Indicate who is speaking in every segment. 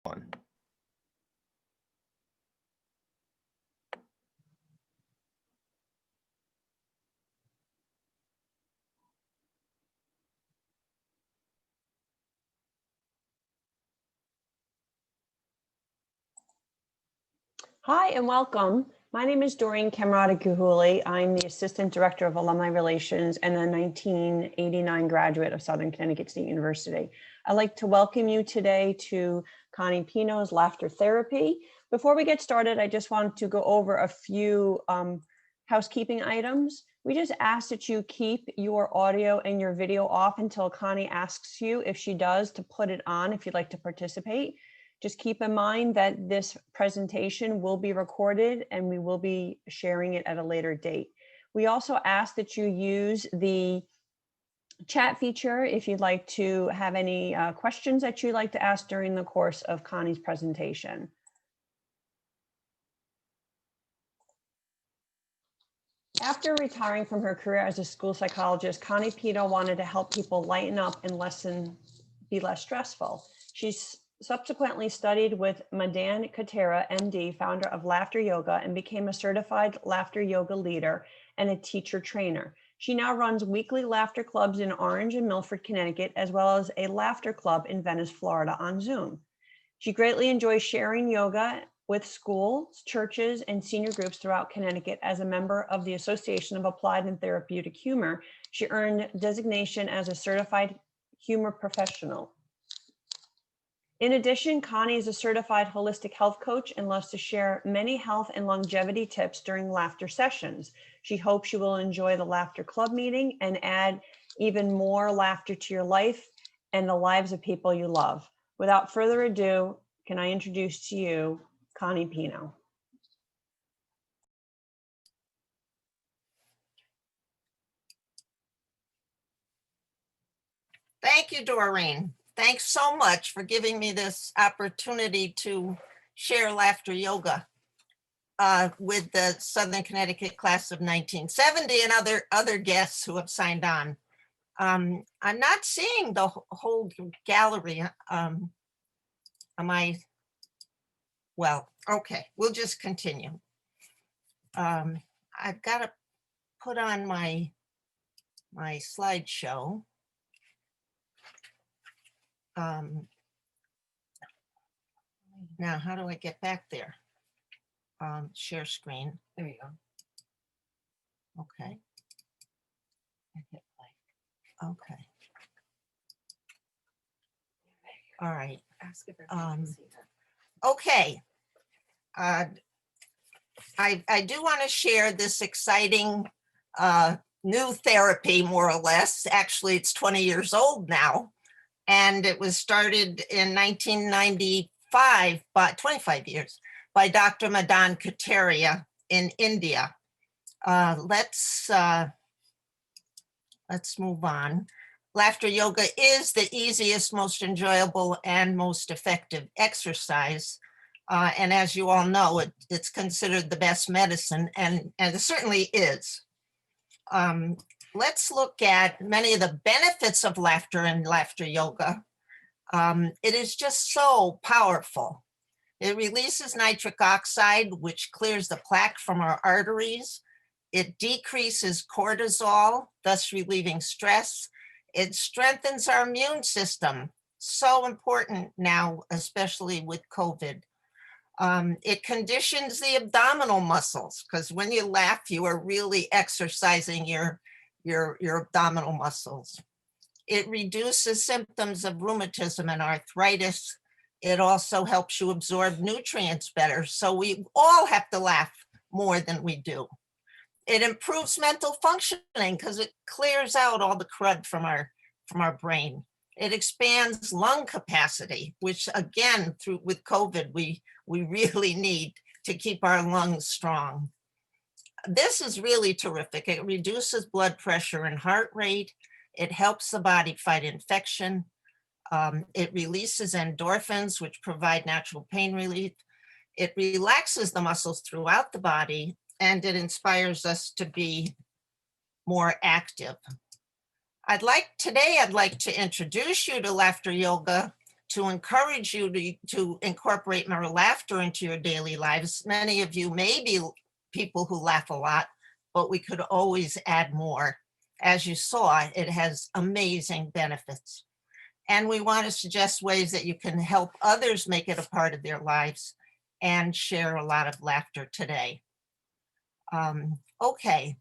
Speaker 1: One.
Speaker 2: Hi and welcome. My name is Doreen Camerata-Guhuli. I'm the Assistant Director of Alumni Relations and a 1989 graduate of Southern Connecticut State University. I'd like to welcome you today to Connie Pino's Laughter Therapy. Before we get started, I just want to go over a few housekeeping items. We just ask that you keep your audio and your video off until Connie asks you, if she does, to put it on if you'd like to participate. Just keep in mind that this presentation will be recorded and we will be sharing it at a later date. We also ask that you use the chat feature if you'd like to have any questions that you'd like to ask during the course of Connie's presentation. After retiring from her career as a school psychologist, Connie Pino wanted to help people lighten up and be less stressful. She's subsequently studied with Madan Katera, MD, founder of Laughter Yoga, and became a certified laughter yoga leader and a teacher trainer. She now runs weekly laughter clubs in Orange and Milford, Connecticut, as well as a laughter club in Venice, Florida on Zoom. She greatly enjoys sharing yoga with schools, churches, and senior groups throughout Connecticut. As a member of the Association of Applied and Therapeutic Humor, she earned designation as a certified humor professional. In addition, Connie is a certified holistic health coach and loves to share many health and longevity tips during laughter sessions. She hopes you will enjoy the Laughter Club meeting and add even more laughter to your life and the lives of people you love. Without further ado, can I introduce to you Connie Pino.
Speaker 3: Thank you, Doreen. Thanks so much for giving me this opportunity to share laughter yoga with the Southern Connecticut class of 1970 and other guests who have signed on. I'm not seeing the whole gallery. Am I? Well, okay, we'll just continue. I've got to put on my slideshow. Now, how do I get back there? Share screen. There you go. Okay. Okay. All right. Okay. I do want to share this exciting new therapy, more or less. Actually, it's 20 years old now. And it was started in 1995, but 25 years, by Dr. Madan Katera in India. Let's move on. Laughter yoga is the easiest, most enjoyable, and most effective exercise. And as you all know, it's considered the best medicine, and it certainly is. Let's look at many of the benefits of laughter and laughter yoga. It is just so powerful. It releases nitric oxide, which clears the plaque from our arteries. It decreases cortisol, thus relieving stress. It strengthens our immune system. So important now, especially with COVID. It conditions the abdominal muscles, because when you laugh, you are really exercising your abdominal muscles. It reduces symptoms of rheumatism and arthritis. It also helps you absorb nutrients better. So we all have to laugh more than we do. It improves mental functioning because it clears out all the crud from our brain. It expands lung capacity, which again, with COVID, we really need to keep our lungs strong. This is really terrific. It reduces blood pressure and heart rate. It helps the body fight infection. It releases endorphins, which provide natural pain relief. It relaxes the muscles throughout the body, and it inspires us to be more active. I'd like to introduce you to laughter yoga to encourage you to incorporate more laughter into your daily lives. Many of you may be people who laugh a lot, but we could always add more. As you saw, it has amazing benefits. And we want to suggest ways that you can help others make it a part of their lives and share a lot of laughter today. Okay,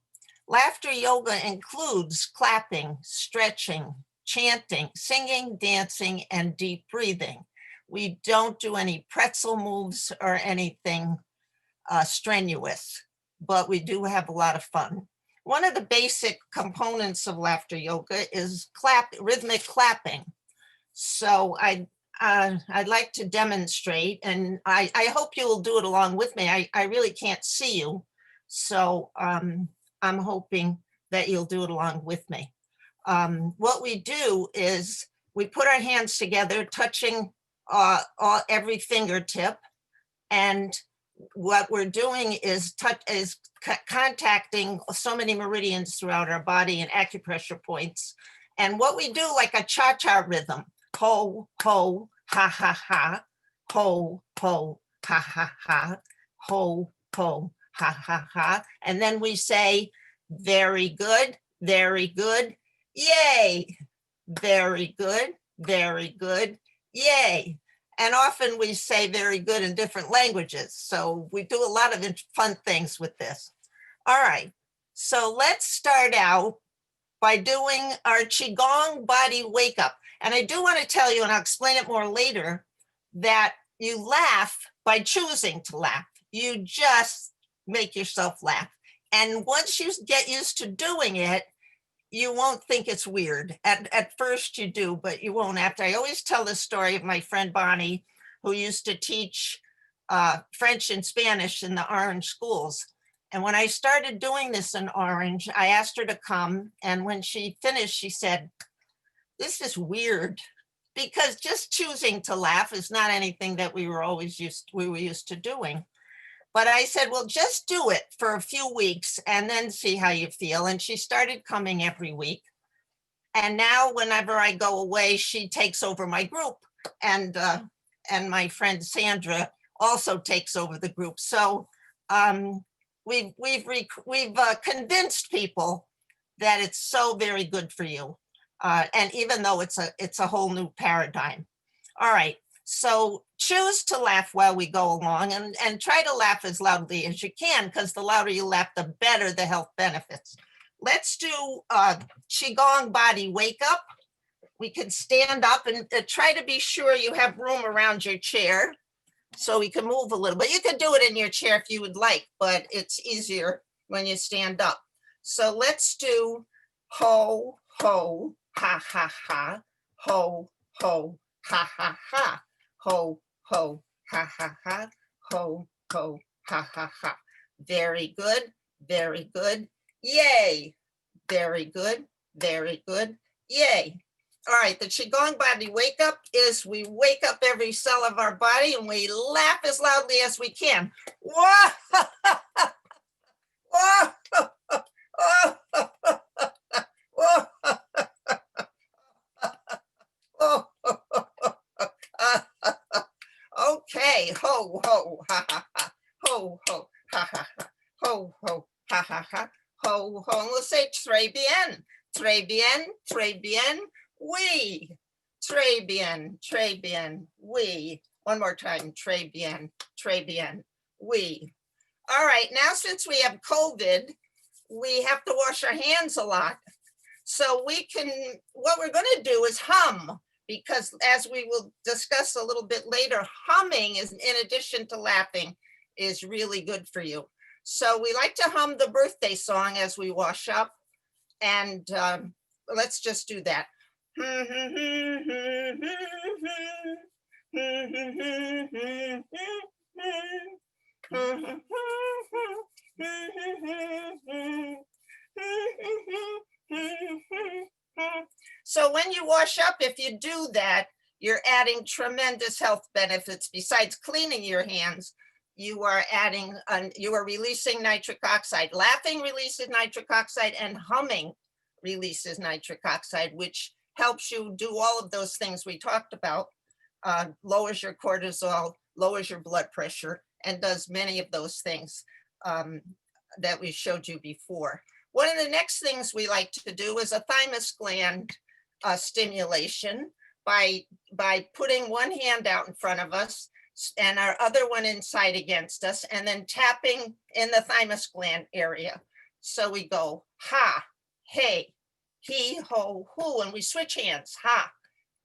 Speaker 3: laughter yoga includes clapping, stretching, chanting, singing, dancing, and deep breathing. We don't do any pretzel moves or anything strenuous, but we do have a lot of fun. One of the basic components of laughter yoga is rhythmic clapping. So I'd like to demonstrate, and I hope you will do it along with me. I really can't see you, so I'm hoping that you'll do it along with me. What we do is we put our hands together, touching every fingertip, and what we're doing is contacting so many meridians throughout our body and acupressure points. And what we do, like a cha-cha rhythm, ho, ho, ha, ha, ha, ho, ho, ha, ha, ha, ho, ho, ha, ha, ha. And then we say, very good, yay, very good, yay. And often we say very good in different languages. So we do a lot of fun things with this. All right, so let's start out by doing our Qigong body wake up. And I do want to tell you, and I'll explain it more later, that you laugh by choosing to laugh. You just make yourself laugh. And once you get used to doing it, you won't think it's weird. At first you do, but you won't after. I always tell the story of my friend Bonnie, who used to teach French and Spanish in the Orange schools. And when I started doing this in Orange, I asked her to come. And when she finished, she said, this is weird, because just choosing to laugh is not anything that we were used to doing. But I said, well, just do it for a few weeks and then see how you feel. And she started coming every week. And now whenever I go away, she takes over my group. And my friend Sandra also takes over the group. So we've convinced people that it's so very good for you. And even though it's a whole new paradigm. All right. So choose to laugh while we go along, and try to laugh as loudly as you can, because the louder you laugh, the better the health benefits. Let's do Qigong body wake up. We can stand up and try to be sure you have room around your chair so we can move a little bit. You can do it in your chair if you would like, but it's easier when you stand up. So let's do ho, ho, ha, ha, ha, ho, ho, ha, ha, ha. Ho, ho, ha, ha, ha, ho, ho, ha, ha, ha. Very good, yay. Very good, yay. All right, the Qigong body wake up is we wake up every cell of our body and we laugh as loudly as we can. Whoa! Whoa! Whoa! Whoa! Okay, ho, ho, ha, ha, ha, ho, ho, ha, ha, ha, ho, ho, ha, ha, ha, ho, ho. And we'll say très bien, oui. Très bien, oui. One more time, très bien, oui. All right, now since we have COVID, we have to wash our hands a lot. So what we're gonna do is hum, because as we will discuss a little bit later, humming is, in addition to laughing, is really good for you. So we like to hum the birthday song as we wash up, and let's just do that. So when you wash up, if you do that, you're adding tremendous health benefits. Besides cleaning your hands, you are releasing nitric oxide. Laughing releases nitric oxide, and humming releases nitric oxide, which helps you do all of those things we talked about. lowers your cortisol, lowers your blood pressure, and does many of those things that we showed you before. One of the next things we like to do is a thymus gland stimulation by putting one hand out in front of us and our other one inside against us, and then tapping in the thymus gland area. So we go ha, hey, he, ho, hoo, and we switch hands. Ha,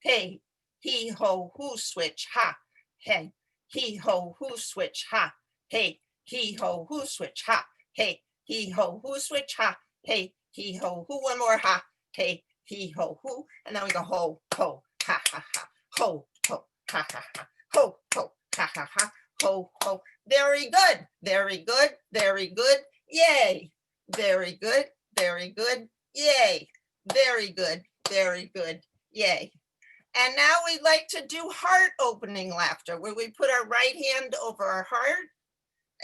Speaker 3: hey, he, ho, hoo, switch. Ha, hey, he, ho, hoo, switch. Ha, hey, he, ho, hoo, switch. Ha, hey, he, ho, hoo, switch. Ha, hey, he, ho, hoo, one more. Ha, hey, he, ho, hoo, and then we go ho, ho, ha, ha, ha, ho, ho, ha, ha, ha, ho, ho, ha, ha, ha, ho, ho. Very good, very good, very good. Yay. Very good, very good. Yay. Very good, very good. Yay. And now we'd like to do heart opening laughter, where we put our right hand over our heart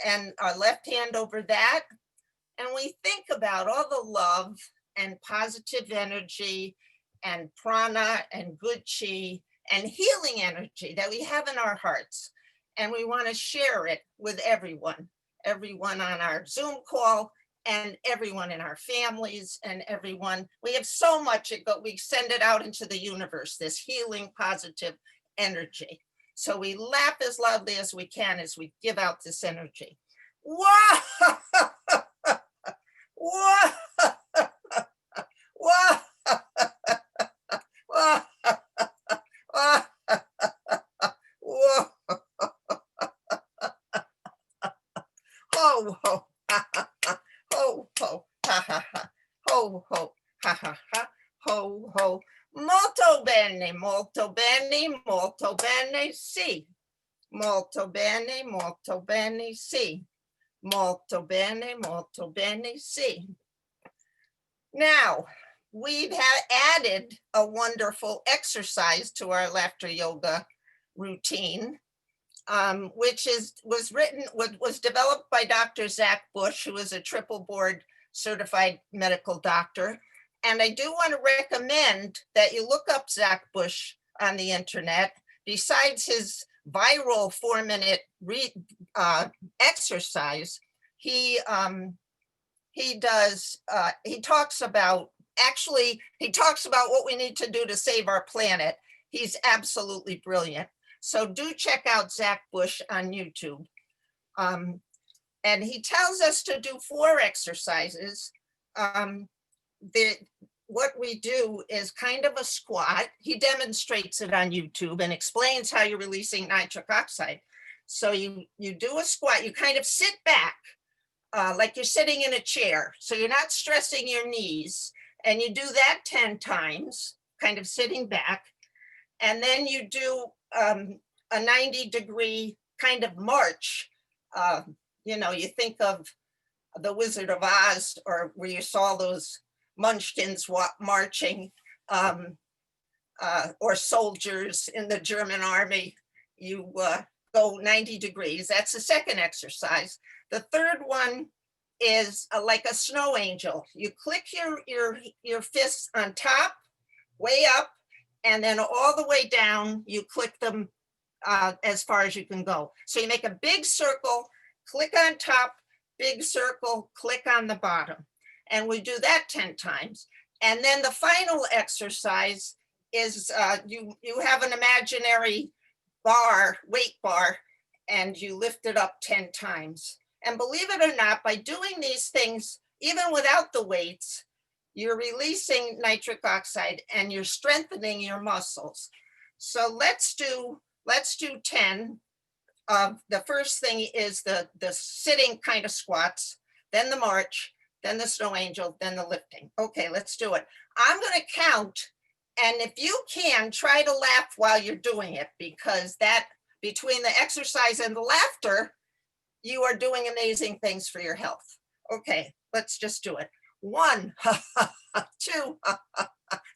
Speaker 3: and our left hand over that. And we think about all the love and positive energy and prana and good chi and healing energy that we have in our hearts. And we want to share it with everyone on our Zoom call, and everyone in our families, and everyone. We have so much, we send it out into the universe, this healing positive energy. So we laugh as loudly as we can as we give out this energy. Wow! Wow! Wow! Wow! Whoa! Ho, ho, ha, ha, ha, ho, ho, ha, ha, ha, ho, ho, ha, ha, ha, ho, ho. Molto bene, molto bene, molto bene, sì. Molto bene, sì. Molto bene, sì. Now, we've added a wonderful exercise to our laughter yoga routine, which was developed by Dr. Zach Bush, who is a triple board certified medical doctor. And I do want to recommend that you look up Zach Bush on the internet. Besides his viral 4-minute exercise, he talks about what we need to do to save our planet. He's absolutely brilliant. So do check out Zach Bush on YouTube. And he tells us to do 4 exercises. What we do is kind of a squat. He demonstrates it on YouTube and explains how you're releasing nitric oxide. So you do a squat, you kind of sit back like you're sitting in a chair. So you're not stressing your knees. And you do that 10 times, kind of sitting back. And then you do a 90-degree kind of march. You think of the Wizard of Oz, or where you saw those munchkins marching, or soldiers in the German army. You go 90 degrees. That's the second exercise. The third one is like a snow angel. You click your fists on top, way up, and then all the way down, you click them as far as you can go. So you make a big circle, click on top, big circle, click on the bottom. And we do that 10 times. And then the final exercise is you have an imaginary weight bar, and you lift it up 10 times. And believe it or not, by doing these things, even without the weights, you're releasing nitric oxide and you're strengthening your muscles. So let's do 10. The first thing is the sitting kind of squats, then the march, then the snow angel, then the lifting. Okay, let's do it. I'm going to count, and if you can, try to laugh while you're doing it, because that, between the exercise and the laughter, you are doing amazing things for your health. Okay, let's just do it. 1, 2,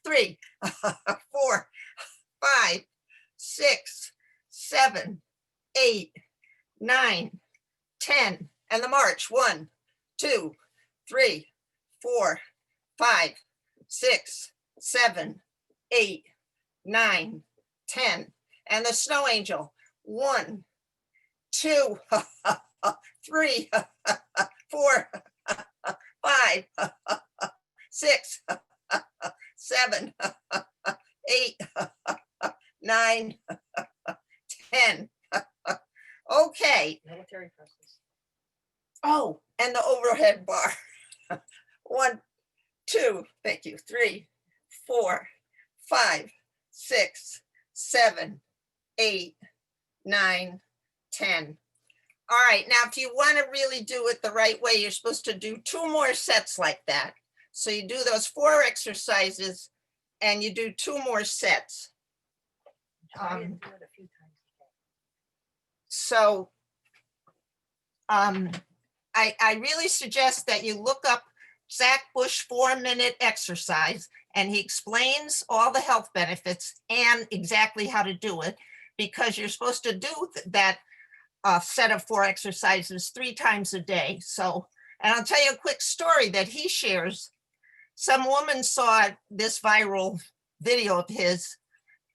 Speaker 3: 3, 4, 5, 6, 7, 8, 9, 10, and the march. 1, 2, 3, 4, 5, 6, 7, 8, 9, 10. And the snow angel. 1, 2, 3, 4, 5, 6, 7, 8, 9, 10. Okay.
Speaker 1: Military presses.
Speaker 3: Oh, and the overhead bar. 1, 2, thank you, 3, 4, 5, 6, 7, 8, 9, 10. All right, now if you want to really do it the right way, you're supposed to do 2 more sets like that. So you do those 4 exercises and you do 2 more sets.
Speaker 1: Try and do it a few times a day.
Speaker 3: So I really suggest that you look up Zach Bush 4-minute exercise, and he explains all the health benefits and exactly how to do it, because you're supposed to do that set of 4 exercises 3 times a day. So, and I'll tell you a quick story that he shares. Some woman saw this viral video of his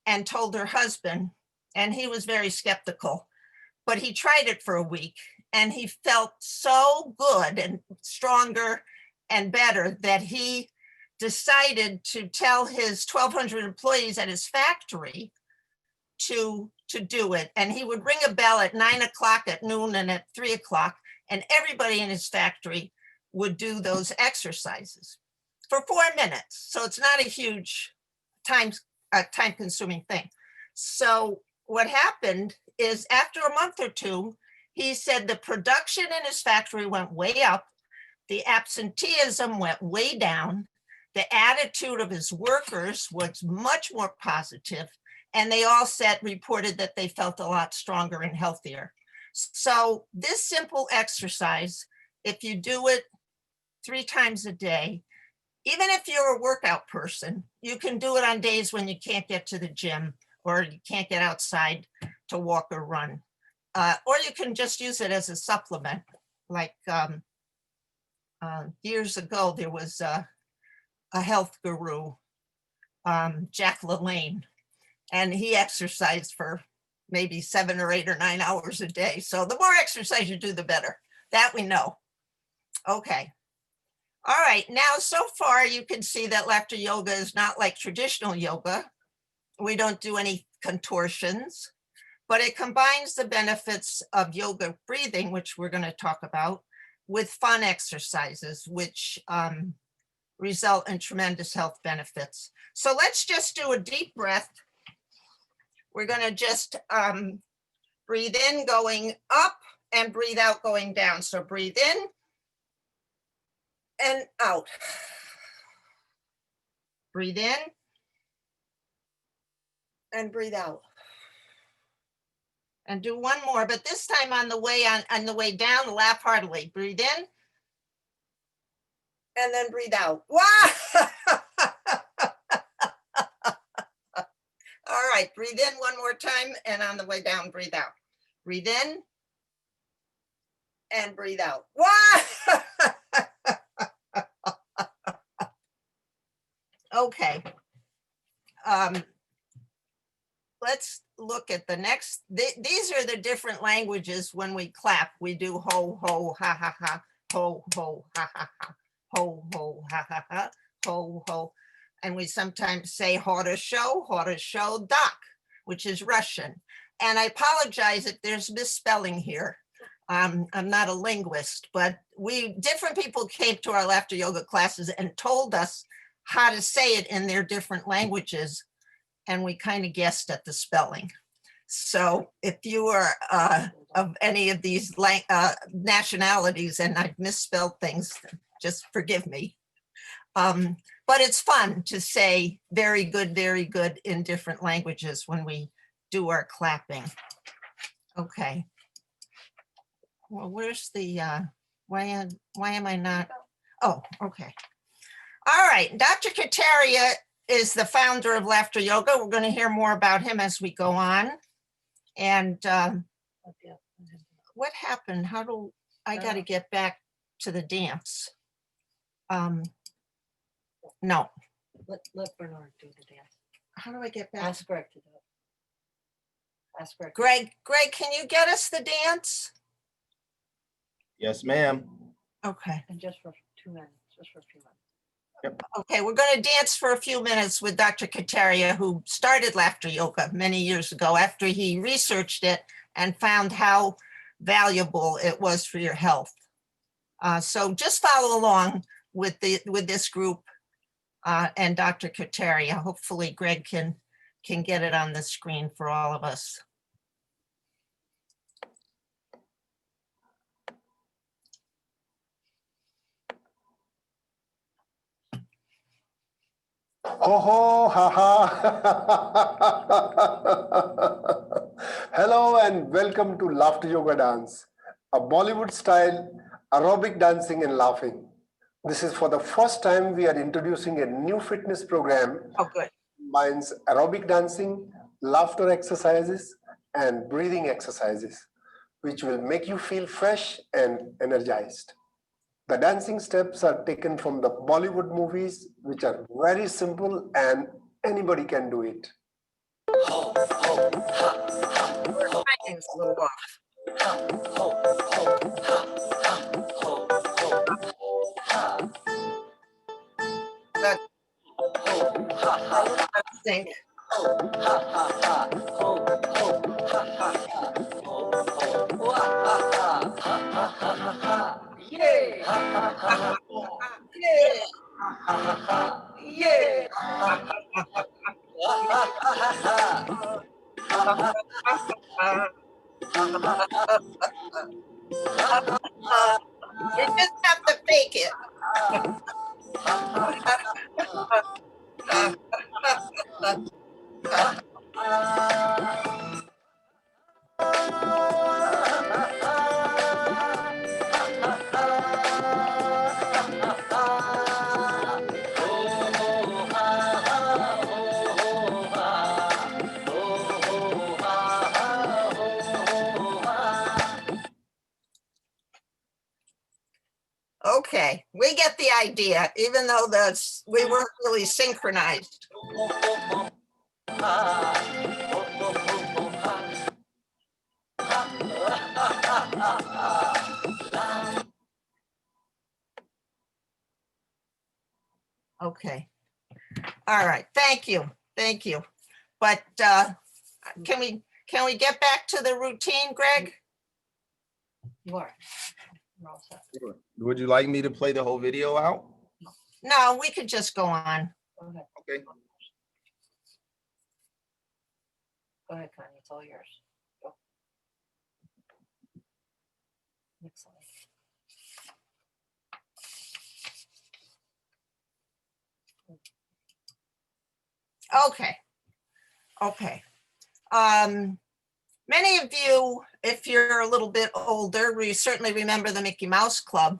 Speaker 3: and told her husband, and he was very skeptical, but he tried it for a week and he felt so good and stronger and better that he decided to tell his 1,200 employees at his factory to do it. And he would ring a bell at 9 o'clock, at noon, and at 3 o'clock, and everybody in his factory would do those exercises for 4 minutes. So it's not a huge time-consuming thing. So what happened is, after a month or 2, he said the production in his factory went way up, the absenteeism went way down, the attitude of his workers was much more positive, and they all reported that they felt a lot stronger and healthier. So this simple exercise, if you do it 3 times a day, even if you're a workout person, you can do it on days when you can't get to the gym or you can't get outside to walk or run. Or you can just use it as a supplement. Like years ago, there was a health guru, Jack LaLanne, and he exercised for maybe 7 or 8 or 9 hours a day. So the more exercise you do, the better. That we know. Okay. All right, now so far you can see that laughter yoga is not like traditional yoga. We don't do any contortions, but it combines the benefits of yoga breathing, which we're going to talk about, with fun exercises, which result in tremendous health benefits. So let's just do a deep breath. We're going to just breathe in going up and breathe out going down. So breathe in and out. Breathe in and breathe out. And do one more, but this time on the way down, laugh heartily. Breathe in and then breathe out. Wow! All right, breathe in one more time, and on the way down, breathe out. Breathe in and breathe out. Wow! Okay. Let's look at the next. These are the different languages when we clap. We do ho, ho, ha, ha, ha, ho, ho, ha, ha, ha, ho, ho, ha, ha, ha, ho, ho. And we sometimes say horosho, dak, which is Russian. And I apologize if there's misspelling here. I'm not a linguist, but different people came to our laughter yoga classes and told us how to say it in their different languages, and we kind of guessed at the spelling. So if you are of any of these nationalities and I've misspelled things, just forgive me. But it's fun to say very good in different languages when we do our clapping. Okay. Well, where's the, why am I not? Oh, okay. All right, Dr. Kataria is the founder of Laughter Yoga. We're going to hear more about him as we go on. And what happened? I got to get back to the dance. No.
Speaker 1: Let Bernard do the dance.
Speaker 3: How do I get back?
Speaker 1: Ask Greg to do it. Ask her.
Speaker 3: Greg, can you get us the dance?
Speaker 4: Yes, ma'am.
Speaker 3: Okay.
Speaker 1: And just for 2 minutes, just for a few minutes.
Speaker 3: Okay, we're going to dance for a few minutes with Dr. Kataria, who started laughter yoga many years ago after he researched it and found how valuable it was for your health. So just follow along with this group and Dr. Kataria. Hopefully Greg can get it on the screen for all of us.
Speaker 5: Ho ho ha ha. Hello and welcome to Laughter Yoga Dance, a Bollywood style aerobic dancing and laughing. This is for the first time we are introducing a new fitness program.
Speaker 3: Oh, good.
Speaker 5: Combines aerobic dancing, laughter exercises, and breathing exercises, which will make you feel fresh and energized. The dancing steps are taken from the Bollywood movies, which are very simple and anybody can do it.
Speaker 3: Timing's a little off. But I think. You just have to fake it. Okay, we get the idea, even though we weren't really synchronized. Okay. All right. Thank you. Thank you. But can we get back to the routine, Greg?
Speaker 1: You are. We're all set.
Speaker 4: Would you like me to play the whole video out?
Speaker 3: No, we could just go on.
Speaker 1: Go ahead.
Speaker 4: Okay.
Speaker 1: Go ahead, Connie. It's all yours. Go. Next slide.
Speaker 3: Okay. Okay. Many of you, if you're a little bit older, you certainly remember the Mickey Mouse Club.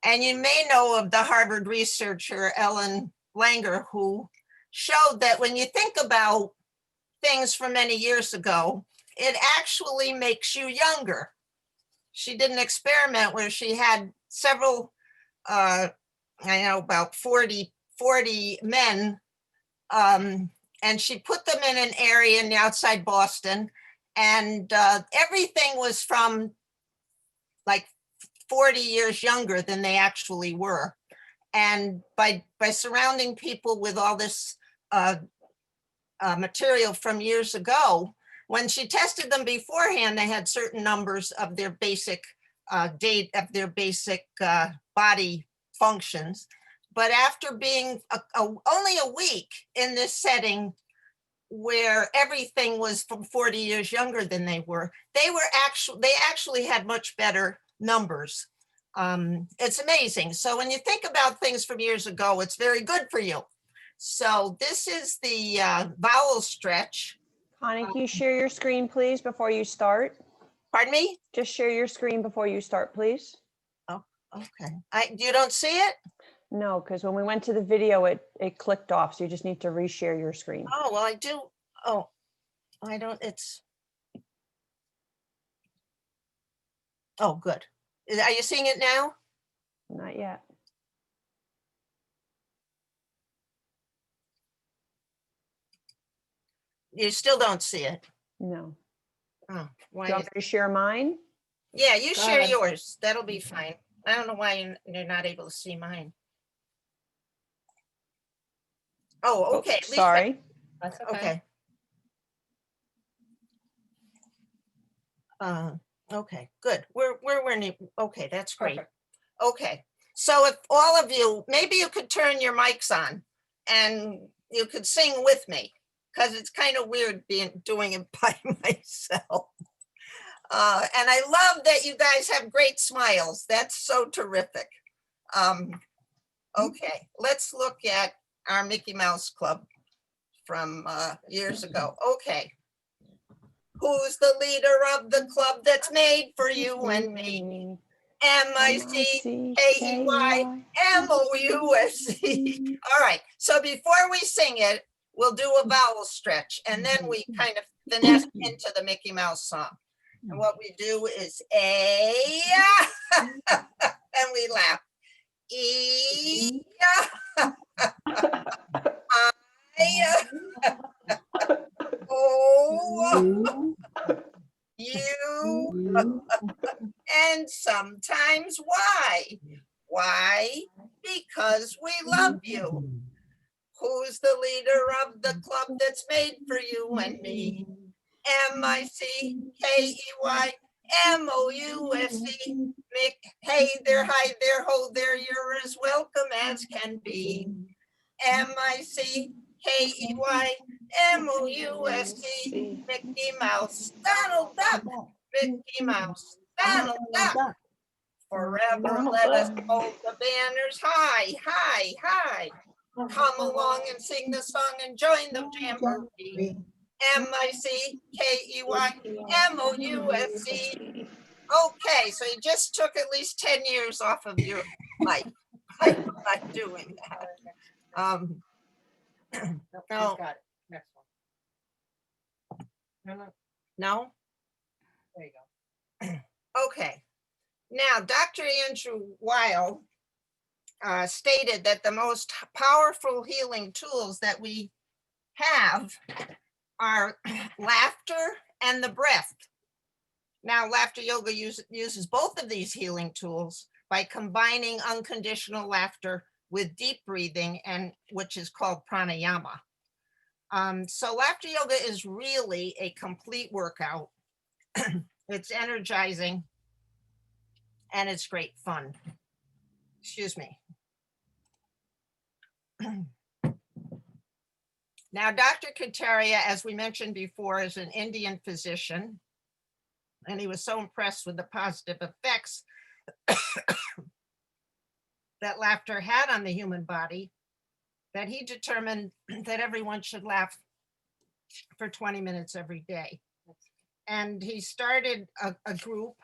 Speaker 3: And you may know of the Harvard researcher Ellen Langer, who showed that when you think about things from many years ago, it actually makes you younger. She did an experiment where she had several, about 40 men, and she put them in an area in the outside Boston, and everything was from like 40 years younger than they actually were. And by surrounding people with all this material from years ago, when she tested them beforehand, they had certain numbers of their basic body functions. But after being only a week in this setting where everything was from 40 years younger than they actually had much better numbers. It's amazing. So when you think about things from years ago, it's very good for you. So this is the vowel stretch.
Speaker 2: Connie, can you share your screen, please, before you start?
Speaker 3: Pardon me?
Speaker 2: Just share your screen before you start, please.
Speaker 3: Oh, okay. You don't see it?
Speaker 2: No, because when we went to the video, it clicked off. So you just need to reshare your screen.
Speaker 3: Oh, well, I do. Oh, I don't, oh, good. Are you seeing it now?
Speaker 2: Not yet.
Speaker 3: You still don't see it?
Speaker 2: No.
Speaker 3: Oh,
Speaker 2: Do
Speaker 3: why?
Speaker 2: you want me to share mine?
Speaker 3: Yeah, you
Speaker 1: Go
Speaker 3: share
Speaker 1: ahead.
Speaker 3: yours. That'll be fine. I don't know why you're not able to see mine. Oh, okay. at least I-
Speaker 2: Sorry.
Speaker 1: That's okay.
Speaker 3: Okay. Okay, good. Okay, that's great.
Speaker 1: Perfect.
Speaker 3: Okay, so if all of you, maybe you could turn your mics on and you could sing with me, because it's kind of weird doing it by myself. And I love that you guys have great smiles. That's so terrific. Okay, let's look at our Mickey Mouse Club from years ago. Okay. Who's the leader of the club that's made for you and me? MICKEY MOUSC. All right, so before we sing it, we'll do a vowel stretch and then we kind of finesse into the Mickey Mouse song. And what we do is A, and we laugh. E, I, O, U, and sometimes Y. Why? Because we love you. Who's the leader of the club that's made for you and me? MICKEY MOUSC. Hey there, hi there, ho there, you're as welcome as can be. MICKEY MOUSC. Mickey Mouse, Donald Duck, Mickey Mouse, Donald Duck. Forever let us hold the banners high, high, high. Come along and sing the song and join the jamboree. MICKEY MOUSC. Okay, so you just took at least 10 years off of your life by doing that.
Speaker 1: Nope,
Speaker 3: No.
Speaker 1: he's got it. Next one. No,
Speaker 3: No?
Speaker 1: there you go.
Speaker 3: Okay. Now, Dr. Andrew Weil stated that the most powerful healing tools that we have are laughter and the breath. Now, laughter yoga uses both of these healing tools by combining unconditional laughter with deep breathing, and which is called pranayama. So laughter yoga is really a complete workout. It's energizing and it's great fun. Excuse me. Now, Dr. Kataria, as we mentioned before, is an Indian physician, and he was so impressed with the positive effects that laughter had on the human body that he determined that everyone should laugh for 20 minutes every day. And he started a group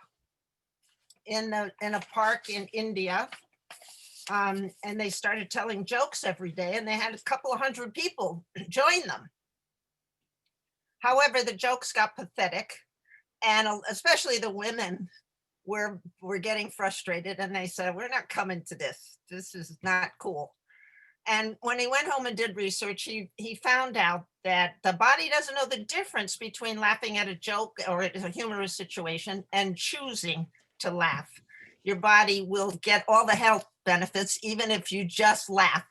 Speaker 3: in a park in India, and they started telling jokes every day, and they had a couple of hundred people join them. However, the jokes got pathetic, and especially the women were getting frustrated, and they said, we're not coming to this. This is not cool. And when he went home and did research, he found out that the body doesn't know the difference between laughing at a joke or a humorous situation and choosing to laugh. Your body will get all the health benefits, even if you just laugh.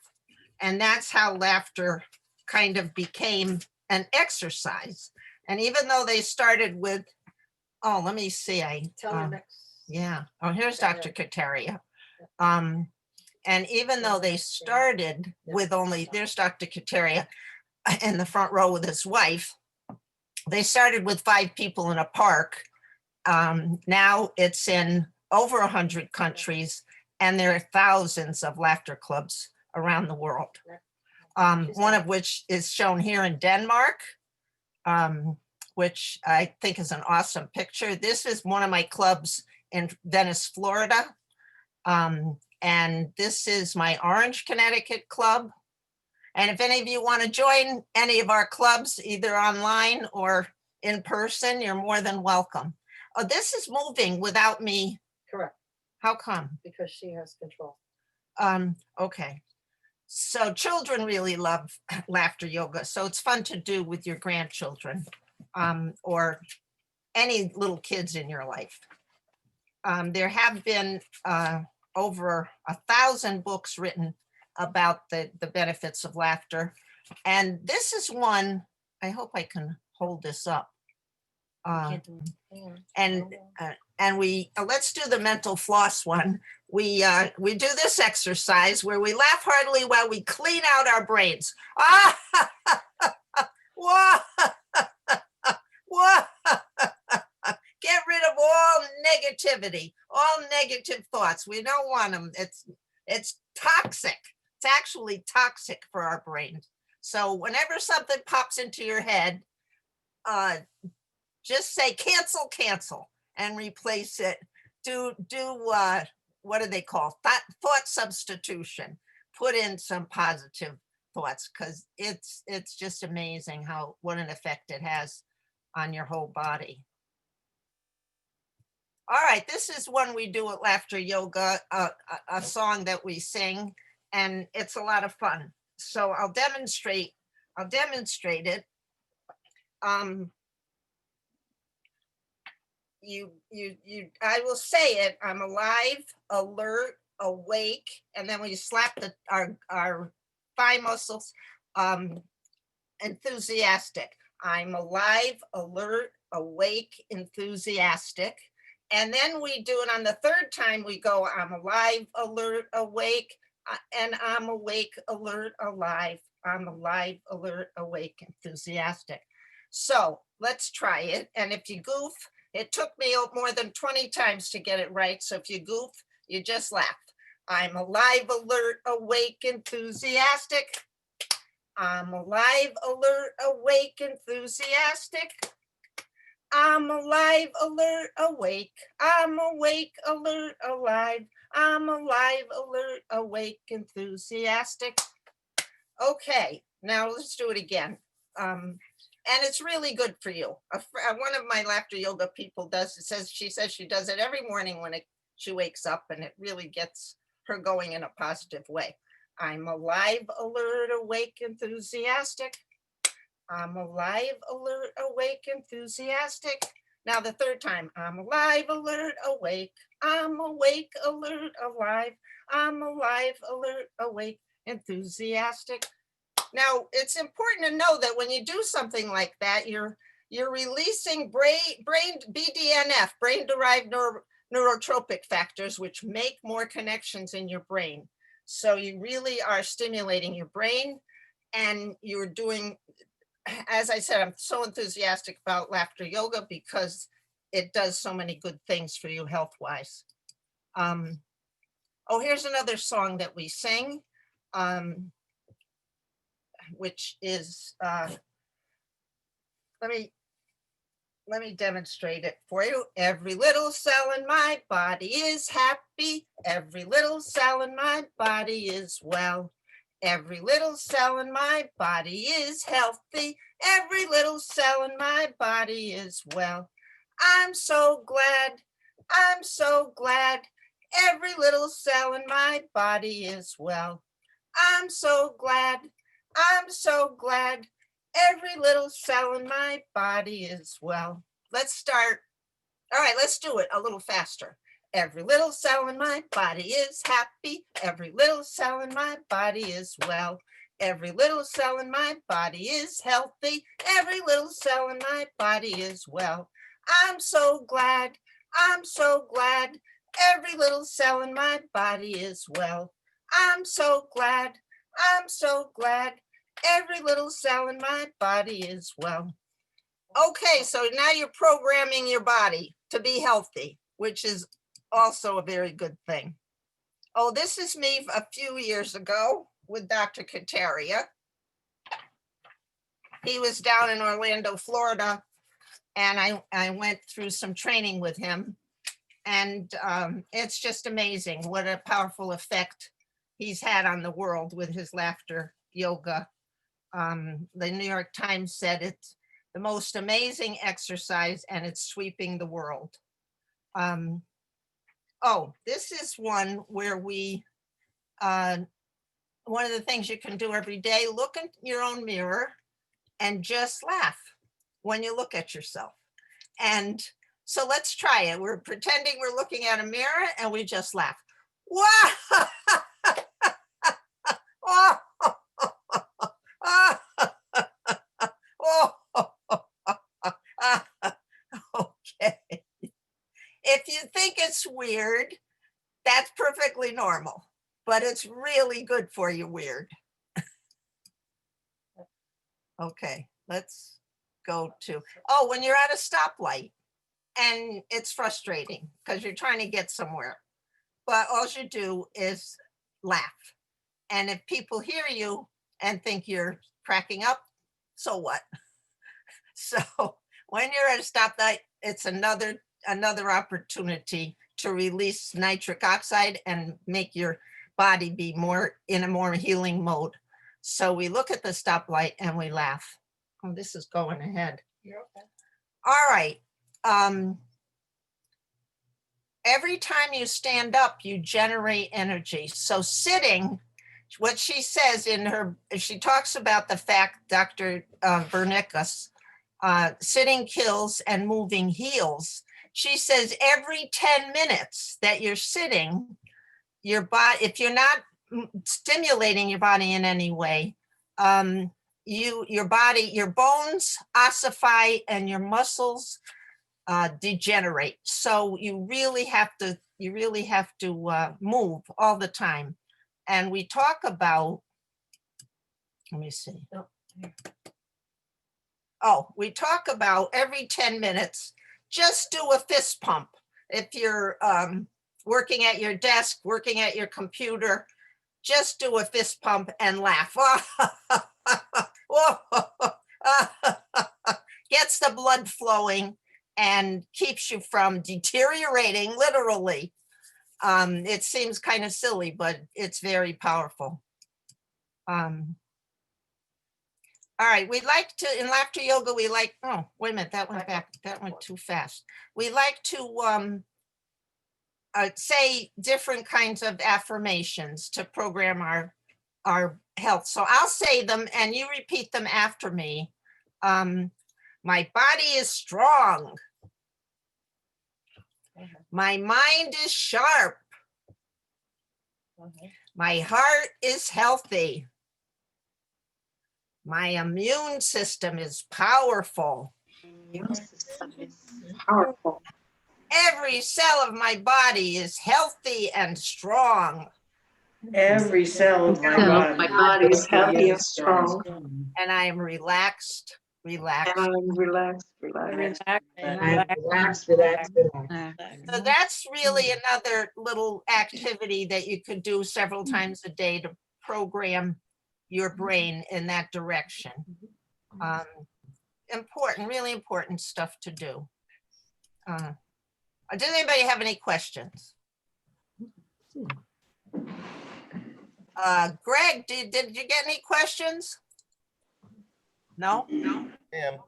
Speaker 3: And that's how laughter kind of became an exercise. And even though they started with, oh, let me see.
Speaker 1: Tell me next.
Speaker 3: Yeah. Oh, here's Dr. Kataria. And even though they started with only, there's Dr. Kataria in the front row with his wife, they started with 5 people in a park. Now it's in over 100 countries, and there are thousands of laughter clubs around the world. One of which is shown here in Denmark, which I think is an awesome picture. This is one of my clubs in Venice, Florida. And this is my Orange, Connecticut club. And if any of you want to join any of our clubs, either online or in person, you're more than welcome. Oh, this is moving without me.
Speaker 1: Correct,
Speaker 3: How come?
Speaker 1: because she has control.
Speaker 3: Okay. So children really love laughter yoga. So it's fun to do with your grandchildren or any little kids in your life. There have been over 1,000 books written about the benefits of laughter. And this is one, I hope I can hold this up.
Speaker 1: Can't do it.
Speaker 3: And we, let's do the mental floss one. We do this exercise where we laugh heartily while we clean out our brains. Ah, wah, wah. Get rid of all negativity, all negative thoughts. We don't want them. It's toxic. It's actually toxic for our brains. So whenever something pops into your head, just say cancel, cancel, and replace it. Do what do they call thought substitution? Put in some positive thoughts, because it's just amazing what an effect it has on your whole body. All right, this is one we do at Laughter Yoga, a song that we sing, and it's a lot of fun. So I'll demonstrate it. I will say it. I'm alive, alert, awake, and then when you slap our thigh muscles, enthusiastic. I'm alive, alert, awake, enthusiastic. And then we do it on the third time. We go, I'm alive, alert, awake, and I'm awake, alert, alive. I'm alive, alert, awake, enthusiastic. So let's try it. And if you goof, it took me more than 20 times to get it right. So if you goof, you just laugh. I'm alive, alert, awake, enthusiastic. I'm alive, alert, awake, enthusiastic. I'm alive, alert, awake. I'm awake, alert, alive. I'm alive, alert, awake, enthusiastic. Okay, now let's do it again. And it's really good for you. One of my Laughter Yoga people she says she does it every morning when she wakes up, and it really gets her going in a positive way. I'm alive, alert, awake, enthusiastic. I'm alive, alert, awake, enthusiastic. Now the third time, I'm alive, alert, awake. I'm awake, alert, alive. I'm alive, alert, awake, enthusiastic. Now it's important to know that when you do something like that, you're releasing brain BDNF, brain-derived neurotropic factors, which make more connections in your brain. So you really are stimulating your brain, and you're doing, as I said, I'm so enthusiastic about Laughter Yoga because it does so many good things for you health-wise. Oh, here's another song that we sing, which is, let me demonstrate it for you. Every little cell in my body is happy. Every little cell in my body is well. Every little cell in my body is healthy. Every little cell in my body is well. I'm so glad. I'm so glad. Every little cell in my body is well. I'm so glad. I'm so glad. Every little cell in my body is well. Let's start. All right, let's do it a little faster. Every little cell in my body is happy. Every little cell in my body is well. Every little cell in my body is healthy. Every little cell in my body is well. I'm so glad. I'm so glad. Every little cell in my body is well. I'm so glad. I'm so glad. Every little cell in my body is well. Okay, so now you're programming your body to be healthy, which is also a very good thing. Oh, this is me a few years ago with Dr. Kataria. He was down in Orlando, Florida, and I went through some training with him. And it's just amazing what a powerful effect he's had on the world with his Laughter Yoga. The New York Times said it's the most amazing exercise and it's sweeping the world. Oh, this is one where we, one of the things you can do every day, look in your own mirror and just laugh when you look at yourself. And so let's try it. We're pretending we're looking at a mirror and we just laugh. Wow! Okay. If you think it's weird, that's perfectly normal, but it's really good for you weird. Okay, let's go to, oh, when you're at a stoplight and it's frustrating because you're trying to get somewhere, but all you do is laugh. And if people hear you and think you're cracking up, so what? So when you're at a stoplight, it's another opportunity to release nitric oxide and make your body be more in a more healing mode. So we look at the stoplight and we laugh. Oh, this is going ahead.
Speaker 1: You're okay.
Speaker 3: All right. Every time you stand up, you generate energy. So sitting, what she says in her, she talks about the fact, Dr. Vernicus, sitting kills and moving heals. She says every 10 minutes that you're sitting, your body, if you're not stimulating your body in any way, your body, your bones ossify and your muscles degenerate. So you really have to move all the time. And we talk about, let me see. Oh, we talk about every 10 minutes, just do a fist pump. If you're working at your desk, working at your computer, just do a fist pump and laugh. Gets the blood flowing and keeps you from deteriorating, literally. It seems kind of silly, but it's very powerful. All right, we like to, in laughter yoga, we like, oh, wait a minute, that went back, that went too fast. We like to say different kinds of affirmations to program our health. So I'll say them and you repeat them after me. My body is strong. My mind is sharp. My heart is healthy. My immune system is powerful.
Speaker 6: Powerful.
Speaker 3: Every cell of my body is healthy and strong.
Speaker 6: Every cell of my body is healthy and strong.
Speaker 3: And I am relaxed, relaxed.
Speaker 6: And I'm relaxed.
Speaker 3: So that's really another little activity that you could do several times a day to program your brain in that direction. Important, really important stuff to do. Does anybody have any questions? Greg, did you get any questions? No?
Speaker 4: Ma'am.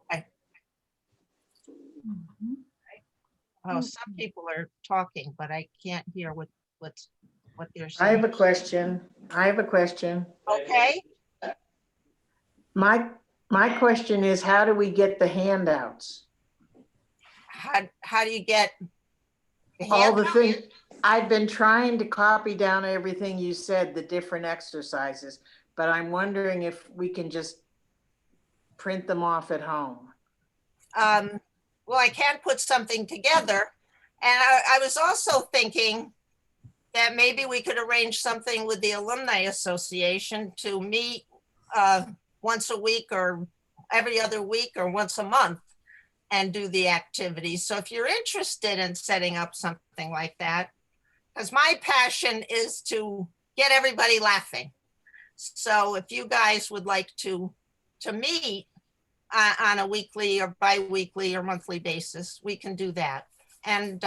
Speaker 3: Oh, some people are talking, but I can't hear what they're
Speaker 7: I
Speaker 3: saying.
Speaker 7: have a question.
Speaker 3: Okay,
Speaker 7: My question is, how do we get the handouts?
Speaker 3: how do you get the
Speaker 7: All the
Speaker 3: handout?
Speaker 7: things, I've been trying to copy down everything you said, the different exercises, but I'm wondering if we can just print them off at home.
Speaker 3: Well, I can put something together. And I was also thinking that maybe we could arrange something with the Alumni Association to meet once a week or every other week or once a month and do the activities. So if you're interested in setting up something like that, because my passion is to get everybody laughing. So if you guys would like to meet on a weekly or bi-weekly or monthly basis, we can do that. And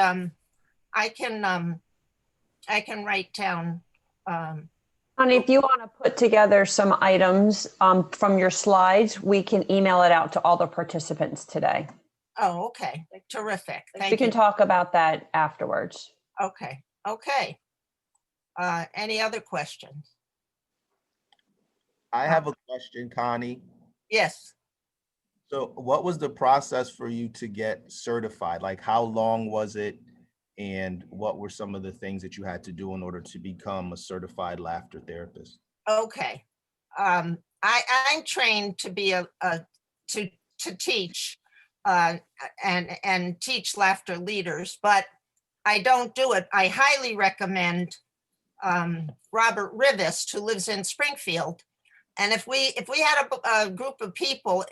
Speaker 3: I can write down.
Speaker 2: Connie, if you want to put together some items from your slides, we can email it out to all the participants today.
Speaker 3: Oh, okay, terrific. Thank
Speaker 2: We can
Speaker 3: you.
Speaker 2: talk about that afterwards.
Speaker 3: Okay, okay. Any other questions?
Speaker 4: I have a question, Connie.
Speaker 3: Yes.
Speaker 4: So what was the process for you to get certified? Like how long was it? And what were some of the things that you had to do in order to become a certified laughter therapist?
Speaker 3: Okay. I'm trained to be to teach and teach laughter leaders, but I don't do it. I highly recommend Robert Rivest, who lives in Springfield. And if we had a group of people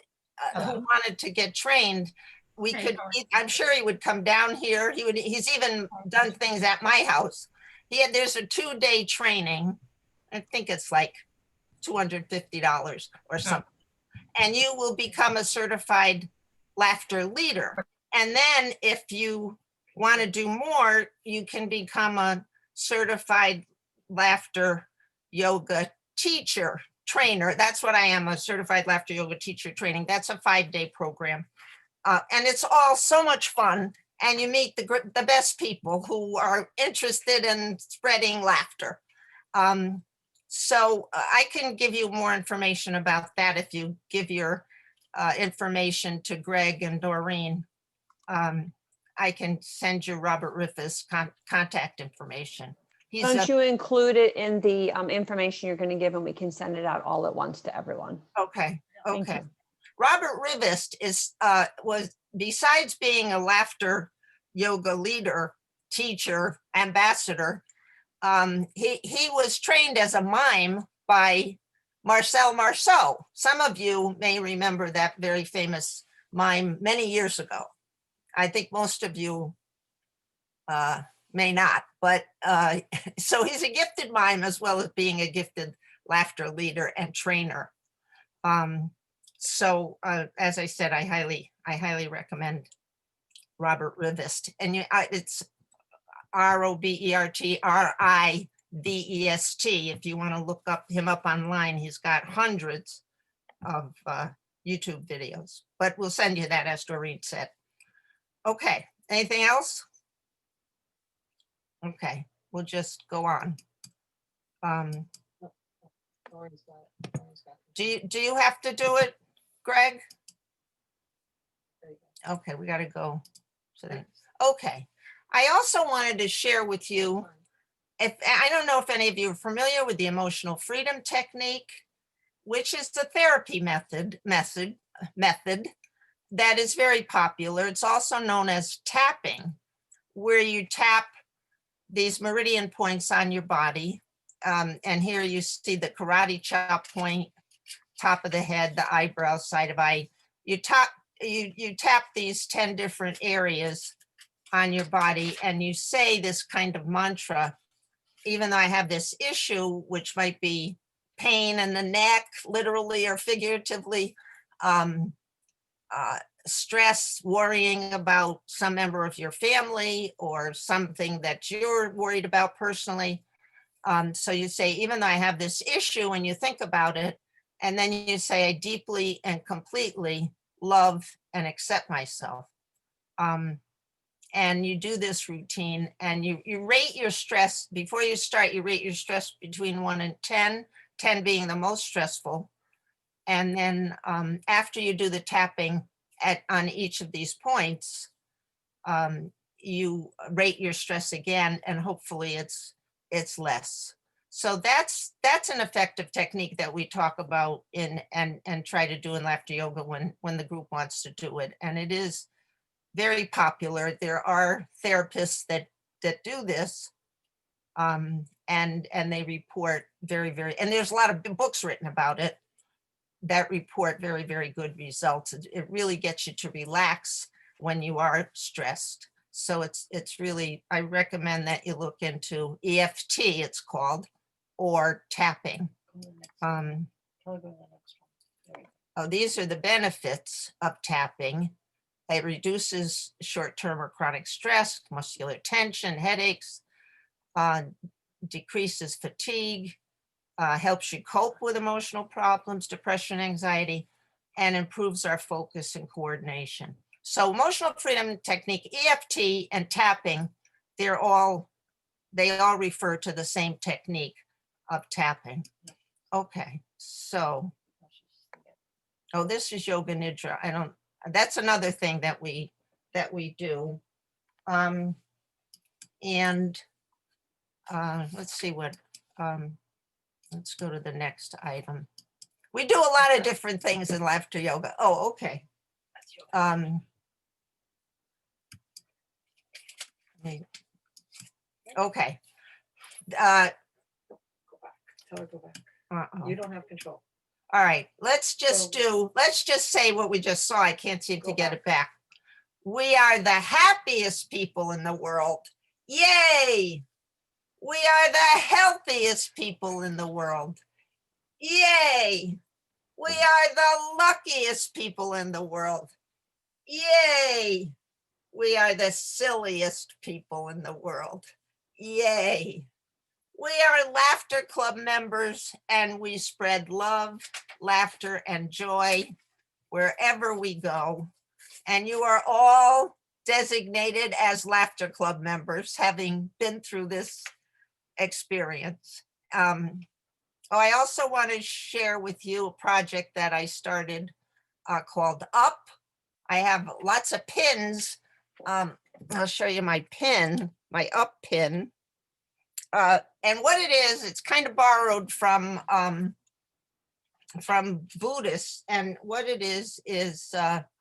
Speaker 3: who wanted to get trained, we could, I'm sure he would come down here. He's even done things at my house. There's a 2-day training. I think it's like $250 or something. And you will become a certified laughter leader. And then if you want to do more, you can become a certified laughter yoga teacher trainer. That's what I am, a certified laughter yoga teacher training. That's a 5-day program. And it's all so much fun. And you meet the best people who are interested in spreading laughter. So I can give you more information about that if you give your information to Greg and Doreen. I can send you Robert Riff's contact information.
Speaker 2: Don't you include it in the information you're going to give, and we can send it out all at once to everyone?
Speaker 3: Okay.
Speaker 2: Thank
Speaker 3: Okay.
Speaker 2: you.
Speaker 3: Robert Rivest was, besides being a laughter yoga leader, teacher, ambassador, he was trained as a mime by Marcel Marceau. Some of you may remember that very famous mime many years ago. I think most of you may not, but so he's a gifted mime as well as being a gifted laughter leader and trainer. So as I said, I highly recommend Robert Rivest, and it's ROBERT RIVEST. If you want to look him up online, he's got hundreds of YouTube videos, but we'll send you that, as Doreen said. Okay, anything else? Okay, we'll just go on. Do you have to do it, Greg? Okay, we got to go. Okay. I also wanted to share with you, I don't know if any of you are familiar with the emotional freedom technique, which is the therapy method that is very popular. It's also known as tapping, where you tap these meridian points on your body. And here you see the karate chop point, top of the head, the eyebrow, side of eye. You tap these 10 different areas on your body, and you say this kind of mantra. Even though I have this issue, which might be pain in the neck, literally or figuratively, stress, worrying about some member of your family or something that you're worried about personally. So you say, even though I have this issue, and you think about it, and then you say, I deeply and completely love and accept myself. And you do this routine, and you rate your stress. Before you start, you rate your stress between 1 and 10, 10 being the most stressful. And then after you do the tapping on each of these points, you rate your stress again, and hopefully it's less. So that's an effective technique that we talk about and try to do in laughter yoga when the group wants to do it. And it is very popular. There are therapists that do this, and they report very, and there's a lot of books written about it that report very, very good results. It really gets you to relax when you are stressed. So it's really, I recommend that you look into EFT, it's called, or tapping. These are the benefits of tapping. It reduces short-term or chronic stress, muscular tension, headaches, decreases fatigue, helps you cope with emotional problems, depression, anxiety, and improves our focus and coordination. So emotional freedom technique, EFT and tapping, they all refer to the same technique of tapping. Okay, so Oh, this is yoga nidra. I don't, that's another thing that we do. And let's see what, let's go to the next item. We do a lot of different things in laughter yoga. Oh, okay. Okay.
Speaker 1: Tell her to go back.
Speaker 3: Uh-oh.
Speaker 1: You don't have control.
Speaker 3: All right, let's just say what we just saw. I can't seem to get it back. We are the happiest people in the world. Yay! We are the healthiest people in the world. Yay! We are the luckiest people in the world. Yay! We are the silliest people in the world. Yay! We are Laughter Club members and we spread love, laughter, and joy wherever we go. And you are all designated as Laughter Club members, having been through this experience. I also want to share with you a project that I started called Up. I have lots of pins. I'll show you my pin, my Up pin. And what it is, it's kind of borrowed from Buddhists. And what it is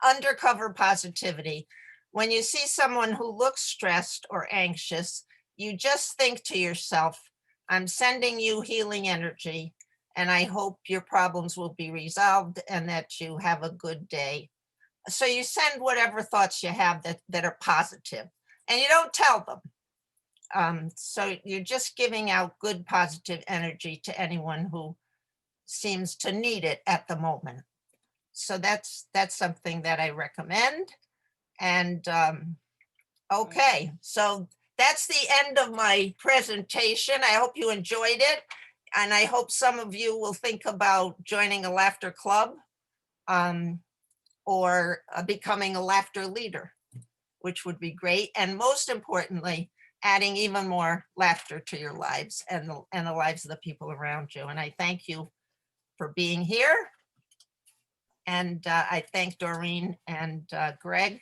Speaker 3: undercover positivity. When you see someone who looks stressed or anxious, you just think to yourself, I'm sending you healing energy, and I hope your problems will be resolved and that you have a good day. So you send whatever thoughts you have that are positive, and you don't tell them. So you're just giving out good, positive energy to anyone who seems to need it at the moment. So that's something that I recommend. And okay, so that's the end of my presentation. I hope you enjoyed it. And I hope some of you will think about joining a laughter club or becoming a laughter leader, which would be great. And most importantly, adding even more laughter to your lives and the lives of the people around you. And I thank you for being here. And I thank Doreen and Greg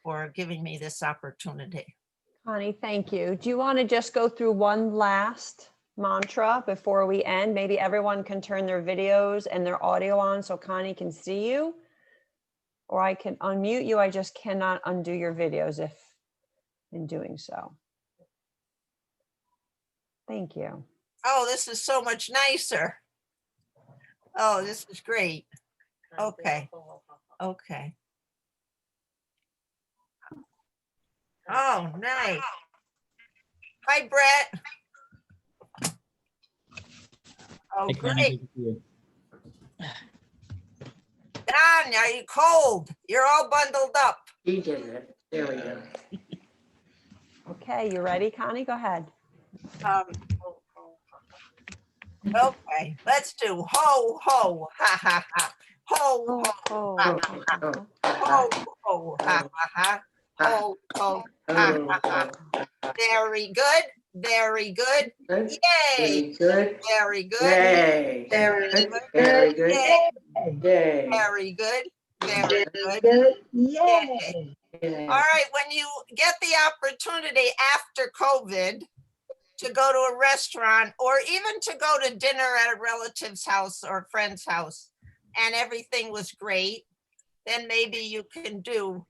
Speaker 3: for giving me this opportunity.
Speaker 2: Connie, thank you. Do you want to just go through one last mantra before we end? Maybe everyone can turn their videos and their audio on so Connie can see you. Or I can unmute you. I just cannot undo your videos if in doing so. Thank you.
Speaker 3: Oh, this is so much nicer. Oh, this is great. Okay. Okay. Oh, nice. Hi, Brett. Oh,
Speaker 8: Hey, Connie,
Speaker 3: great.
Speaker 8: good to see you.
Speaker 3: Don, are you cold? You're all bundled up.
Speaker 7: He did it. There we go.
Speaker 2: Okay, you ready, Connie? Go ahead.
Speaker 3: Okay, let's do ho, ho, ha, ha, ha. Ho, ho, ha, ha, ha. Ho, ho, ha, ha, ha. Ho, ho, ha, ha, ha. Very good. Very good.
Speaker 7: Good.
Speaker 3: Yay.
Speaker 7: Very good.
Speaker 3: Very good.
Speaker 7: Yay.
Speaker 3: Very good.
Speaker 7: Very good.
Speaker 3: Yay.
Speaker 7: Yay.
Speaker 3: Very good. Very good. Yay.
Speaker 7: Yay.
Speaker 3: All right, when you get the opportunity after COVID to go to a restaurant or even to go to dinner at a relative's house or a friend's house and everything was great, then maybe you can do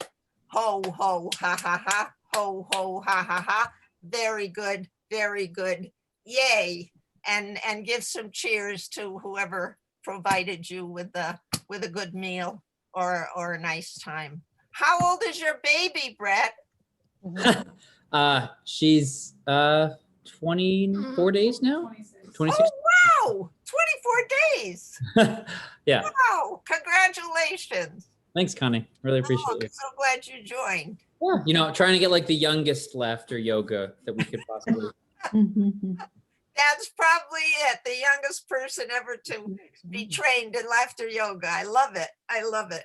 Speaker 3: ho, ho, ha, ha, ha, ho, ho, ha, ha, ha. Very good, very good. Yay. And give some cheers to whoever provided you with a good meal or a nice time. How old is your baby, Brett?
Speaker 8: She's 24 days now. 26.
Speaker 3: Oh, wow, 24 days.
Speaker 8: Yeah.
Speaker 3: Wow, congratulations.
Speaker 8: Thanks, Connie. Really
Speaker 3: Oh,
Speaker 8: appreciate
Speaker 3: I'm
Speaker 8: it.
Speaker 3: so glad you joined.
Speaker 8: Yeah. You know, trying to get like the youngest laughter yoga that we could possibly.
Speaker 3: That's probably it. The youngest person ever to be trained in laughter yoga. I love it. I love it.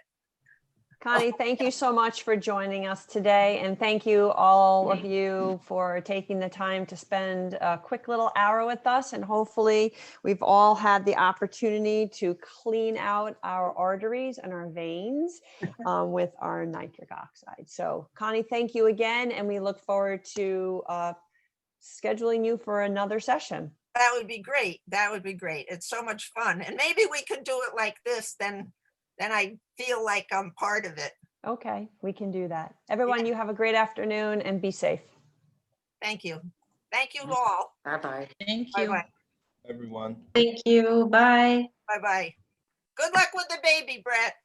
Speaker 2: Connie, thank you so much for joining us today. And thank you all of you for taking the time to spend a quick little hour with us. And hopefully we've all had the opportunity to clean out our arteries and our veins with our nitric oxide. So Connie, thank you again. And we look forward to scheduling you for another session.
Speaker 3: That would be great. That would be great. It's so much fun. And maybe we can do it like this, then I feel like I'm part of it.
Speaker 2: Okay, we can do that. Everyone, you have a great afternoon and be safe.
Speaker 3: Thank you. Thank you all.
Speaker 6: Bye-bye.
Speaker 1: Thank you.
Speaker 3: Bye-bye.
Speaker 4: Everyone.
Speaker 1: Thank you. Bye.
Speaker 3: Bye-bye. Good luck with the baby, Brett.